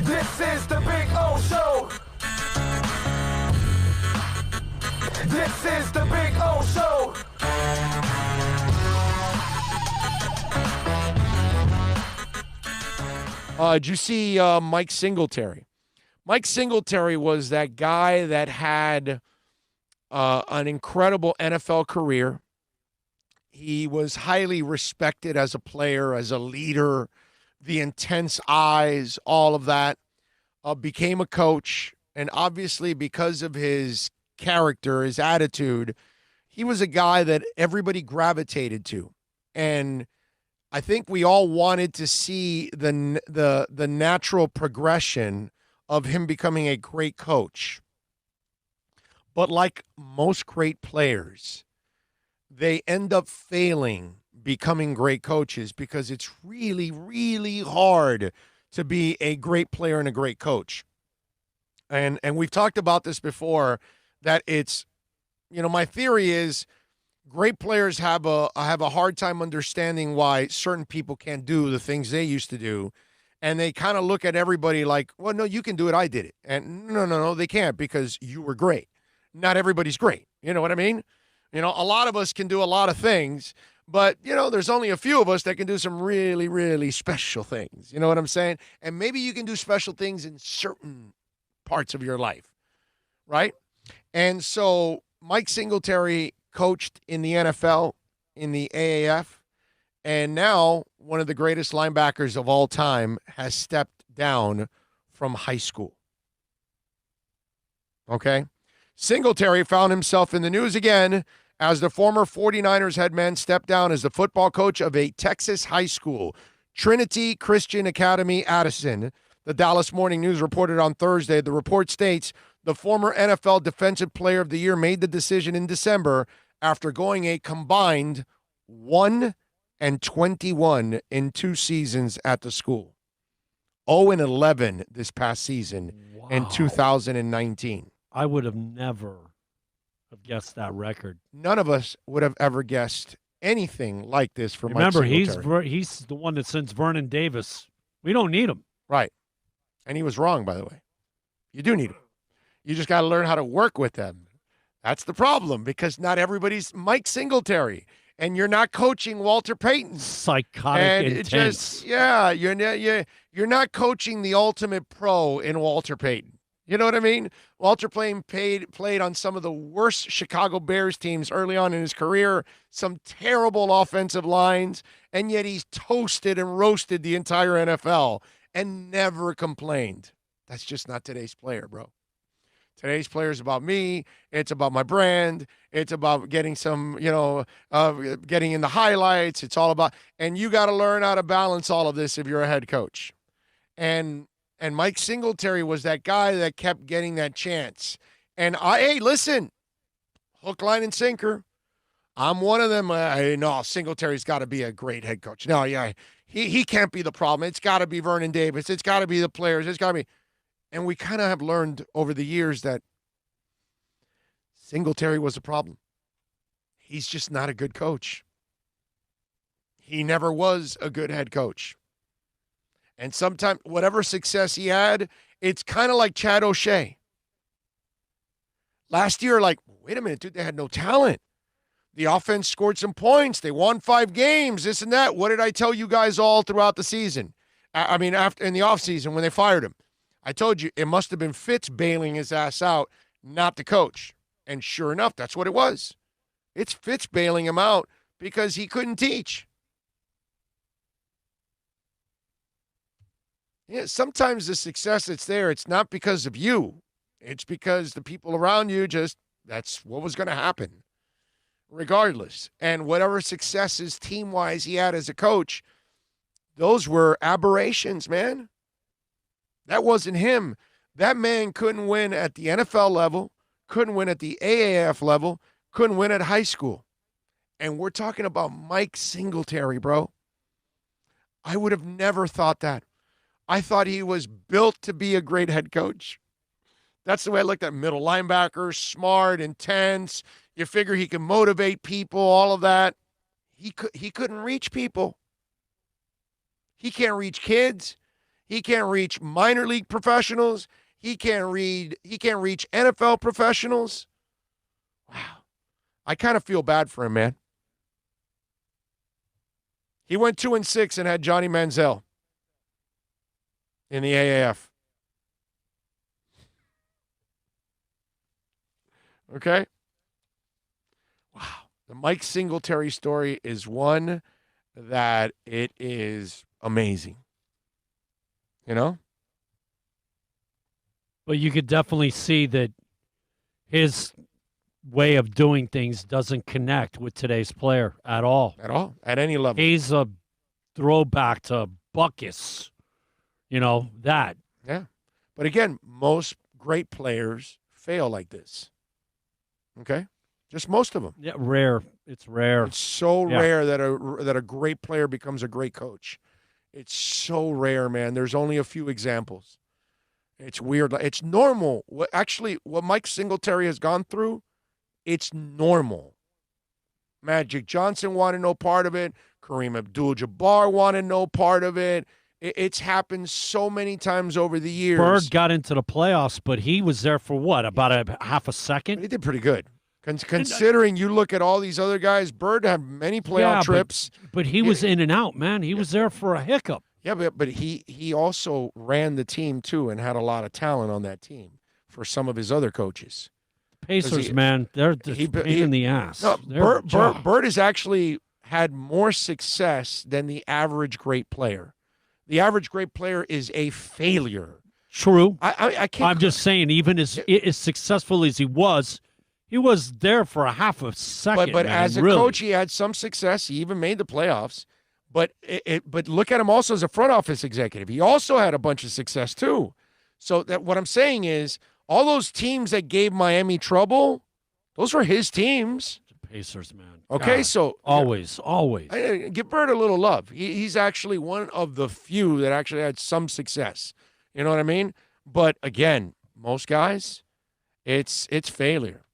This is the Big O Show. This is the Big O Show. Did you see Mike Singletary? Mike Singletary was that guy that had an incredible NFL career. He was highly respected as a player, as a leader, the intense eyes, all of that. Became a coach, and obviously because of his character, his attitude, he was a guy that everybody gravitated to. And I think we all wanted to see the natural progression of him becoming a great coach. But like most great players, they end up failing becoming great coaches because it's really, really hard to be a great player and a great coach. And we've talked about this before, that it's, my theory is great players have a hard time understanding why certain people can't do the things they used to do. And they kind of look at everybody like, well, no, you can do it. I did it. And no, they can't because you were great. Not everybody's great. You know what I mean? A lot of us can do a lot of things, but, there's only a few of us that can do some really, really special things. You know what I'm saying? And maybe you can do special things in certain parts of your life, right? And so Mike Singletary coached in the NFL, in the AAF, and now one of the greatest linebackers of all time has stepped down from high school. Okay? Singletary found himself in the news again as the former 49ers head man stepped down as the football coach of a Texas high school, Trinity Christian Academy, Addison. The Dallas Morning News reported on Thursday. The report states the former NFL Defensive Player of the Year made the decision in December after going a combined 1-21 in 2 seasons at the school. 0-11 this past season in 2019. I would have never have guessed that record. None of us would have ever guessed anything like this for Mike Remember, Singletary. he's the one that sends Vernon Davis. We don't need him. Right. And he was wrong, by the way. You do need him. You just got to learn how to work with them. That's the problem, because not everybody's Mike Singletary, and you're not coaching Walter Payton. Psychotic and intense. You're not coaching the ultimate pro in Walter Payton. You know what I mean? Walter Payton played on some of the worst Chicago Bears teams early on in his career, some terrible offensive lines, and yet he's toasted and roasted the entire NFL and never complained. That's just not today's player, bro. Today's player is about me. It's about my brand. It's about getting some, getting in the highlights. It's all about, and you got to learn how to balance all of this if you're a head coach. And Mike Singletary was that guy that kept getting that chance. And hey, listen, hook, line, and sinker. I'm one of them. No, Singletary's got to be a great head coach. No, yeah, he can't be the problem. It's got to be Vernon Davis. It's got to be the players. It's got to be. And we kind of have learned over the years that Singletary was a problem. He's just not a good coach. He never was a good head coach. And sometimes, whatever success he had, it's kind of like Chad O'Shea. Last year, wait a minute, dude, they had no talent. The offense scored some points. They won 5 games, this and that. What did I tell you guys all throughout the season? After in the offseason when they fired him. I told you it must have been Fitz bailing his ass out, not the coach. And sure enough, that's what it was. It's Fitz bailing him out because he couldn't teach. Yeah, sometimes the success that's there, it's not because of you. It's because the people around you that's what was going to happen, regardless. And whatever successes team-wise he had as a coach, those were aberrations, man. That wasn't him. That man couldn't win at the NFL level, couldn't win at the AAF level, couldn't win at high school. And we're talking about Mike Singletary, bro. I would have never thought that. I thought he was built to be a great head coach. That's the way I looked at middle linebacker, smart, intense. You figure he can motivate people, all of that. He couldn't reach people. He can't reach kids. He can't reach minor league professionals. He can't reach NFL professionals. Wow. I kind of feel bad for him, man. He went 2-6 and had Johnny Manziel in the AAF. Okay? Wow. The Mike Singletary story is one that it is amazing. You know? But you could definitely see that his way of doing things doesn't connect with today's player at all. At all. At any level. He's a throwback to Buckus. You know, that. Yeah. But again, most great players fail like this. Okay? Just most of them. Yeah, rare. It's rare. It's so rare that a great player becomes a great coach. It's so rare, man. There's only a few examples. It's weird. It's normal. What Mike Singletary has gone through, it's normal. Magic Johnson wanted no part of it. Kareem Abdul-Jabbar wanted no part of it. It's happened so many times over the years. Bird got into the playoffs, but he was there for what, about a half a second? But he did pretty good. Considering you look at all these other guys, Bird had many playoff trips. But he was in and out, man. He was there for a hiccup. Yeah, but he also ran the team, too, and had a lot of talent on that team for some of his other coaches. Pacers, man, they're pain in the ass. No, Bird has actually had more success than the average great player. The average great player is a failure. True. I can't. I'm just saying, even as successful as he was there for a half a second. But man, as a coach, he had some success. He even made the playoffs. But look at him also as a front office executive. He also had a bunch of success too. So that what I'm saying is, all those teams that gave Miami trouble, those were his teams. The Pacers, man. Okay, God, so always. Give Bird a little love. He's actually one of the few that actually had some success. You know what I mean? But again, most guys, it's failure.